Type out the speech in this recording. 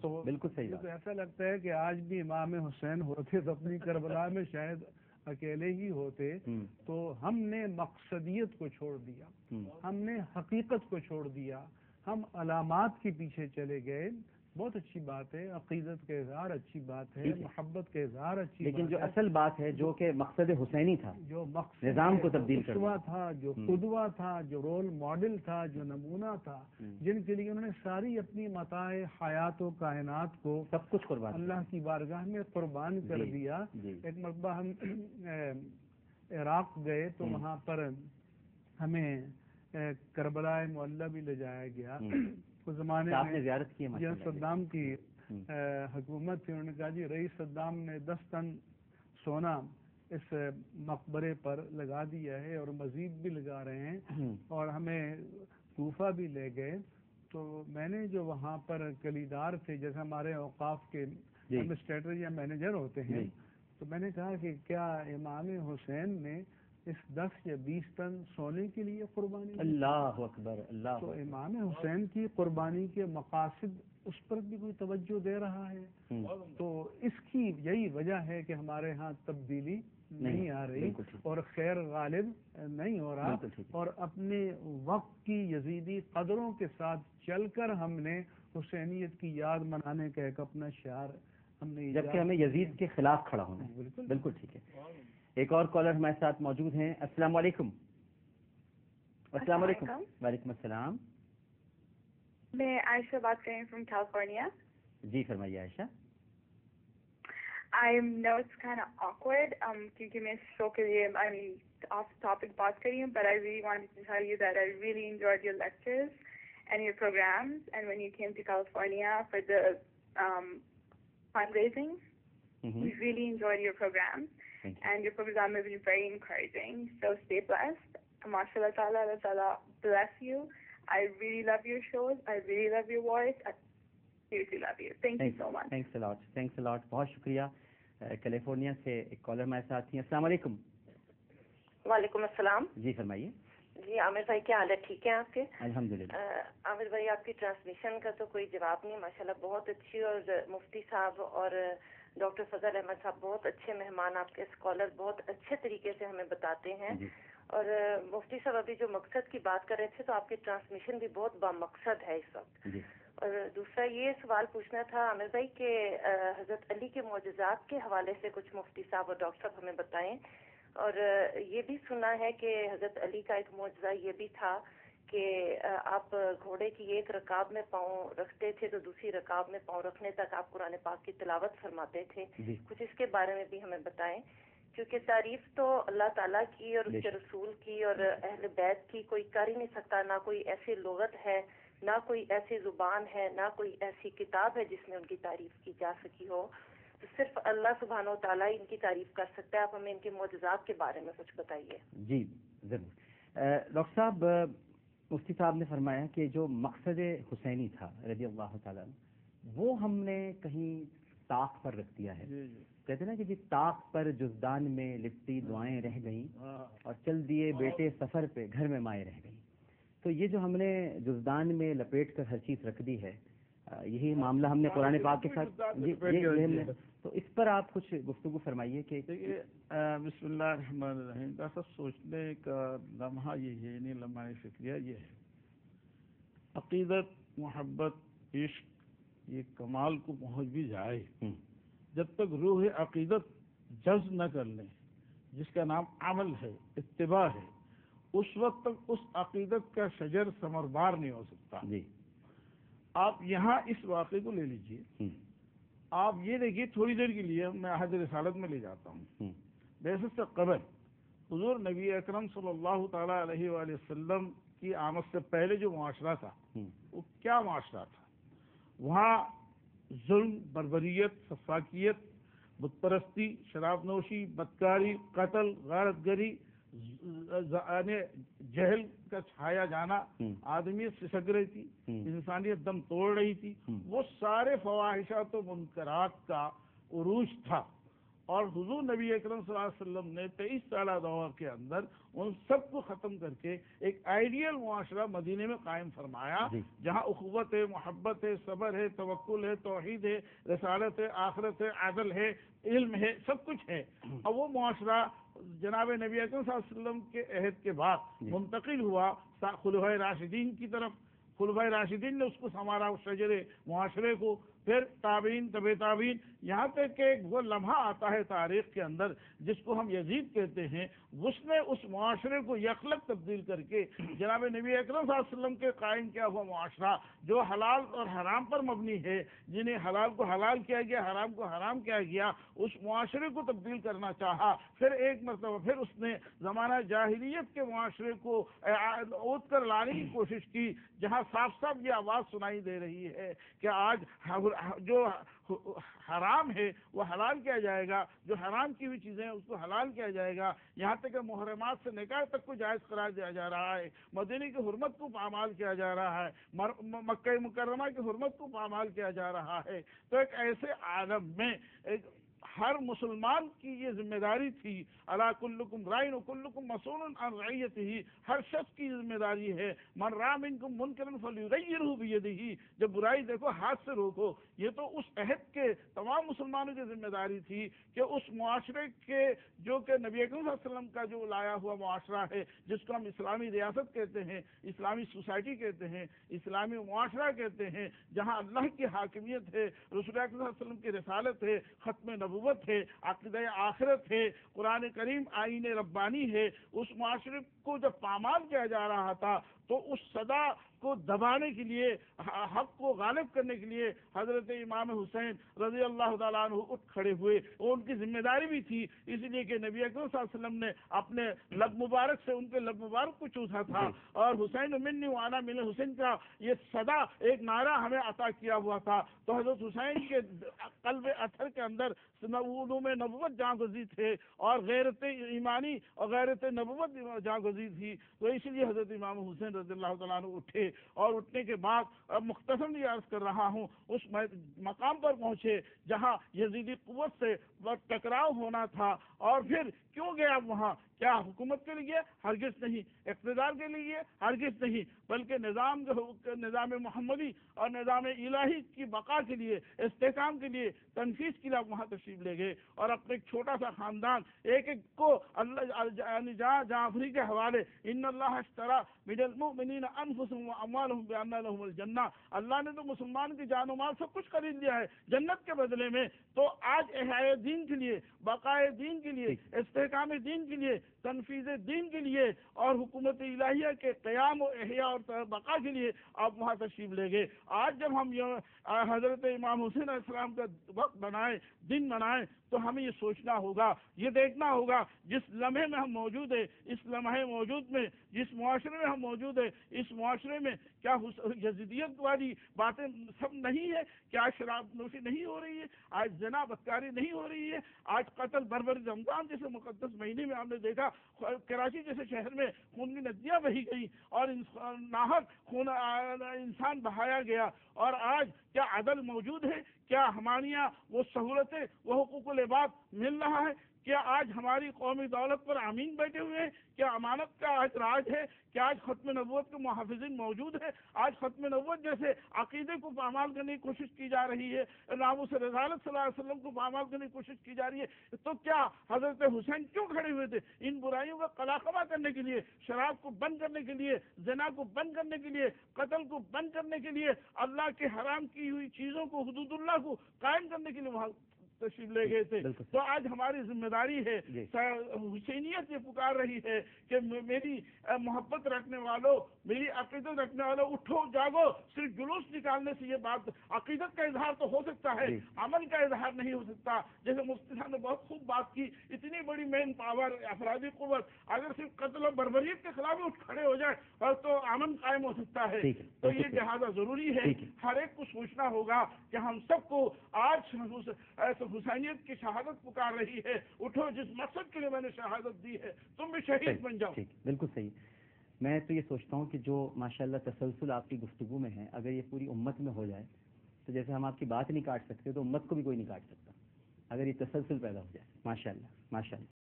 تو بالکل صحیح تو ایسا لگتا ہے کہ آج بھی امام حسین ہوتے تو اپنی کربلا میں شاید اکیلے ہی ہوتے. تو ہم نے مقصدیت کو چھوڑ دیا, ہم نے حقیقت کو چھوڑ دیا, ہم علامات کے پیچھے چلے گئے. بہت اچھی بات ہے, عقیدت کا اظہار اچھی بات ہے, محبت کا اظہار اچھی بات ہے, لیکن جو اصل بات ہے جو کہ مقصد حسینی تھا, جو مقصد نظام کو تبدیل اسوا تھا, جو قدوہ تھا, جو رول ماڈل تھا, جو نمونہ تھا, جن کے لیے انہوں نے ساری اپنی متاع حیات و کائنات کو سب کچھ قربان اللہ کی بارگاہ میں قربان کر دیا. ایک مرتبہ ہم عراق گئے تو وہاں پر ہمیں کربلا معلی بھی لے جایا گیا. اس زمانے میں زیارت کی جب صدام کی حکومت تھی, انہوں نے کہا جی رئیس صدام نے 10 ٹن سونا اس مقبرے پر لگا دیا ہے اور مزید بھی لگا رہے ہیں, اور ہمیں کوفہ بھی لے گئے. تو میں نے جو وہاں پر کلیدار تھے, جیسے ہمارے اوقاف کے ایڈمنسٹریٹر یا مینیجر ہوتے ہیں, تو میں نے کہا کہ کیا امام حسین نے اس 10 یا 20 ٹن سونے کے لیے قربانی؟ اللہ اکبر, اللہ. تو امام حسین کی قربانی کے مقاصد اس پر بھی کوئی توجہ دے رہا ہے. تو اس کی یہی وجہ ہے کہ ہمارے ہاں تبدیلی نہیں آ رہی اور خیر غالب نہیں ہو رہا, اور اپنے وقت کی یزیدی قدروں کے ساتھ چل کر ہم نے حسینیت کی یاد منانے کا ایک اپنا شعار ہم نے, جبکہ ہمیں یزید کے خلاف کھڑا ہونا ہے. بالکل ٹھیک ہے. ایک اور کالر ہمارے ساتھ موجود ہیں. السلام علیکم. السلام علیکم. وعلیکم السلام. میں عائشہ بات کر رہی ہوں فرام کیلیفورنیا. جی فرمائیے عائشہ. I know it's kind of awkward کیونکہ میں اس شو کے لیے off topic بات کر رہی ہوں, but I really wanted to tell you that I really enjoyed your lectures and your programs, and when you came to California for the fundraising, we really enjoyed your programs, and your program has been very encouraging. So stay blessed. MashaAllah ta'ala, Allah ta'ala bless you. I really love your shows. I really love your voice. I seriously love you. Thank you so much. Thanks a lot. Thanks a lot. بہت شکریہ. California سے ایک collar ہمارے ساتھ ہیں. السلام علیکم. وعلیکم السلام. جی فرمائیے. جی عامر بھائی کیا حال ہے؟ ٹھیک ہے آپ کے؟ الحمدللہ. عامر بھائی آپ کی ٹرانسمیشن کا تو کوئی جواب نہیں, ماشاءاللہ بہت اچھی, اور مفتی صاحب اور ڈاکٹر فضل احمد صاحب بہت اچھے مہمان, آپ کے اسکالر بہت اچھے طریقے سے ہمیں بتاتے ہیں. اور مفتی صاحب ابھی جو مقصد کی بات کر رہے تھے, تو آپ کی ٹرانسمیشن بھی بہت بامقصد ہے اس وقت. اور دوسرا یہ سوال پوچھنا تھا عامر بھائی کہ حضرت علی کے معجزات کے حوالے سے کچھ مفتی صاحب اور ڈاکٹر صاحب ہمیں بتائیں. اور یہ بھی سنا ہے کہ حضرت علی کا ایک معجزہ یہ بھی تھا کہ آپ گھوڑے کی ایک رکاب میں پاؤں رکھتے تھے تو دوسری رکاب میں پاؤں رکھنے تک آپ قرآن پاک کی تلاوت فرماتے تھے. کچھ اس کے بارے میں بھی ہمیں بتائیں, کیونکہ تعریف تو اللہ تعالیٰ کی اور اس کے رسول کی اور اہل بیت کی کوئی کر ہی نہیں سکتا. نہ کوئی ایسی لغت ہے, نہ کوئی ایسی زبان ہے, نہ کوئی ایسی کتاب ہے جس میں ان کی تعریف کی جا سکی ہو. تو صرف اللہ سبحانہ و تعالیٰ ان کی تعریف کر سکتا ہے. آپ ہمیں ان کے معجزات کے بارے میں کچھ بتائیے. جی ضرور. ڈاکٹر صاحب, مفتی صاحب نے فرمایا کہ جو مقصد حسینی تھا رضی اللہ تعالیٰ, وہ ہم نے کہیں طاق پر رکھ دیا ہے. کہتے ہیں نا کہ جی طاق پر جزدان میں لپٹی دعائیں رہ گئیں اور چل دیے بیٹے سفر پہ گھر میں مائیں رہ گئیں. تو یہ جو ہم نے جزدان میں لپیٹ کر ہر چیز رکھ دی ہے, یہی معاملہ ہم نے قرآن پاک کے ساتھ. تو اس پر آپ کچھ گفتگو فرمائیے. کہ بسم اللہ الرحمن الرحیم. ایسا سوچنے کا لمحہ یہ ہے, نہیں لمحہ فکریہ یہ ہے, عقیدت, محبت, عشق یہ کمال کو پہنچ بھی جائے, جب تک روح عقیدت جذب نہ کر لیں, جس کا نام عمل ہے, اتباع ہے, اس وقت تک اس عقیدت کا شجر ثمربار نہیں ہو سکتا. آپ یہاں اس واقعے کو لے لیجئے. آپ یہ دیکھیے, تھوڑی دیر کے لیے میں عہد رسالت میں لے جاتا ہوں. بعثت سے قبل حضور نبی اکرم صلی اللہ تعالیٰ علیہ وآلہ وسلم کی آمد سے پہلے جو معاشرہ تھا, وہ کیا معاشرہ تھا؟ وہاں ظلم, بربریت, سفاکیت, بت پرستی, شراب نوشی, بدکاری, قتل, غارت گری, جہل کا چھایا جانا, آدمیت سسک رہی تھی, انسانیت دم توڑ رہی تھی. وہ سارے فواحشات و منکرات کا عروج تھا. اور حضور نبی اکرم صلی اللہ علیہ وسلم نے 23 سالہ دور کے اندر ان سب کو ختم کر کے ایک آئیڈیل معاشرہ مدینے میں قائم فرمایا، جہاں اخوت ہے، محبت ہے، صبر ہے، توکل ہے، توحید ہے، رسالت ہے، آخرت ہے، عدل ہے، علم ہے، سب کچھ ہے۔ اور وہ معاشرہ جناب نبی اکرم صلی اللہ علیہ وسلم کے عہد کے بعد منتقل ہوا خلفائے راشدین کی طرف۔ خلفائے راشدین نے اس کو سنوارا، اس شجرے معاشرے کو، پھر تابعین، طب تابعین، یہاں تک کہ وہ لمحہ آتا ہے تاریخ کے اندر جس کو ہم یزید کہتے ہیں، اس نے اس معاشرے کو یکلک تبدیل کر کے جناب نبی اکرم صلی اللہ علیہ وسلم کے قائم کیا ہوا معاشرہ جو حلال اور حرام پر مبنی ہے، جنہیں حلال کو حلال کیا گیا، حرام کو حرام کیا گیا، اس معاشرے کو تبدیل کرنا چاہا۔ پھر ایک مرتبہ پھر اس نے زمانہ جاہلیت کے معاشرے کو اٹھ کر لانے کی کوشش کی، جہاں صاف صاف یہ آواز سنائی دے رہی ہے کہ آج جو حرام ہے وہ حلال کیا جائے گا، جو حرام کی ہوئی چیزیں ہیں اس کو حلال کیا جائے گا، یہاں تک کہ محرمات سے نکاح تک کو جائز قرار دیا جا رہا ہے، مدینے کی حرمت کو پامال کیا جا رہا ہے، مکہ مکرمہ کی حرمت کو پامال کیا جا رہا ہے۔ تو ایک ایسے عالم میں ایک ہر مسلمان کی یہ ذمہ داری تھی، الا کلکم رائن وکلکم مسئول عن رعیتہ، ہر شخص کی ذمہ داری ہے، من رأى منکم منکرا فلیغیرہ بیدہ، جب برائی دیکھو ہاتھ سے روکو۔ یہ تو اس عہد کے تمام مسلمانوں کی ذمہ داری تھی کہ اس معاشرے کے جو کہ نبی اکرم صلی اللہ علیہ وسلم کا جو لایا ہوا معاشرہ ہے، جس کو ہم اسلامی ریاست کہتے ہیں، اسلامی سوسائٹی کہتے ہیں، اسلامی معاشرہ کہتے ہیں، جہاں اللہ کی حاکمیت ہے، رسول اکرم صلی اللہ علیہ وسلم کی رسالت ہے، ختم نبوت ہے، عقیدہ آخرت ہے، قرآن کریم آئین ربانی ہے، اس معاشرے کو جب پامال کیا جا رہا تھا تو اس صدا کو دبانے کے لیے، حق کو غالب کرنے کے لیے حضرت امام حسین رضی اللہ تعالیٰ عنہ اٹھ کھڑے ہوئے۔ اور ان کی ذمہ داری بھی تھی، اس لیے کہ نبی اکرم صلی اللہ علیہ وسلم نے اپنے لب مبارک سے ان کے لب مبارک کو چوسا تھا، اور حسین منی وانا من حسین کا یہ صدا ایک نعرہ ہمیں عطا کیا ہوا تھا۔ تو حضرت حسین کے قلب اطہر کے اندر علوم نبوت جاگزی تھے، اور غیرت ایمانی اور غیرت نبوت جاگزی تھی۔ تو اس لیے حضرت امام حسین رضی اللہ تعالیٰ عنہ اٹھے، اور اٹھنے کے بعد مختصر یہ عرض کر رہا ہوں، اس مقام پر پہنچے جہاں یزیدی قوت سے ٹکراؤ ہونا تھا، اور پھر کیوں گیا وہاں؟ کیا حکومت کے لیے؟ ہرگز نہیں۔ اقتدار کے لیے؟ ہرگز نہیں، بلکہ نظام محمدی اور نظام الہی کی بقا کے لیے، استحکام کے لیے، تنفیذ کے لیے آپ وہاں تشریف لے گئے، اور اپنے ایک چھوٹا سا خاندان ایک ایک کو اللہ جعفری کے حوالے، ان اللہ اشترى من المؤمنین انفسهم واموالهم بان لهم الجنہ، اللہ نے تو مسلمان کی جان و مال سب کچھ خرید لیا ہے جنت کے بدلے میں۔ تو آج احیاء دین کے لیے، بقائے دین کے لیے، استحکام دین کے لیے، تنفیذ دین کے لیے، اور حکومت الہیہ کے قیام و احیاء اور بقا کے لیے آپ وہاں تشریف لے گئے۔ آج جب ہم حضرت امام حسین علیہ السلام کا وقت بنائیں، دن منائیں، تو ہمیں یہ سوچنا ہوگا، یہ دیکھنا ہوگا جس لمحے میں ہم موجود ہیں، اس لمحے موجود میں جس معاشرے میں ہم موجود ہیں، اس معاشرے میں کیا یزیدیت والی باتیں سب نہیں ہے؟ کیا شراب نوشی نہیں ہو رہی ہے؟ آج زنا بدکاری نہیں ہو رہی ہے؟ آج قتل بربری، رمضان جیسے مقدس مہینے میں ہم نے دیکھا کراچی جیسے شہر میں خون کی ندیاں بہی گئی، اور ناحق خون انسان بہایا گیا، اور آج کیا عدل موجود ہے؟ کیا ہمارے یہاں وہ سہولتیں، وہ حقوق العباد مل رہا ہے؟ کیا آج ہماری قومی دولت پر امین بیٹھے ہوئے ہیں؟ کیا امانت کا آج راج ہے؟ کیا آج ختم نبوت کے محافظین موجود ہے؟ آج ختم نبوت جیسے عقیدے کو پامال کرنے کی کوشش کی جا رہی ہے، ناموس رسالت صلی اللہ علیہ وسلم کو پامال کرنے کی کوشش کی جا رہی ہے، تو کیا حضرت حسین کیوں کھڑے ہوئے تھے؟ ان برائیوں کا قلاقبہ کرنے کے لیے، شراب کو بند کرنے کے لیے، زنا کو بند کرنے کے لیے، قتل کو بند کرنے کے لیے، اللہ کے حرام کی ہوئی چیزوں کو، حدود اللہ کو قائم کرنے کے لیے وہاں تشریف لے گئے تھے۔ تو آج ہماری ذمہ داری ہے، حسینیت یہ پکار رہی ہے کہ میری محبت رکھنے والوں، میری عقیدت رکھنے والوں، اٹھو جاگو۔ صرف جلوس نکالنے سے یہ بات، عقیدت کا اظہار تو ہو سکتا ہے، عمل کا اظہار نہیں ہو سکتا۔ جیسے مفتی صاحب نے بہت خوب بات کی، اتنی بڑی مین پاور، افرادی قوت اگر صرف قتل و بربریت کے خلاف اٹھ کھڑے ہو جائے اور تو امن قائم ہو سکتا ہے۔ تو یہ لہٰذا ضروری ہے، ہر ایک کو سوچنا ہوگا کہ ہم سب کو آج حسینیت کی شہادت پکار رہی ہے، اٹھو، جس مقصد کے لیے میں نے شہادت دی ہے تم بھی شہید بن جاؤ۔ بالکل صحیح۔ میں تو یہ سوچتا ہوں کہ جو ماشاءاللہ تسلسل آپ کی گفتگو میں ہے، اگر یہ پوری امت میں ہو جائے تو جیسے ہم آپ کی بات نہیں کاٹ سکتے تو امت کو بھی کوئی نہیں کاٹ سکتا۔ اگر یہ تسلسل پیدا ہو جائے. ماشاء اللہ ماشاء اللہ.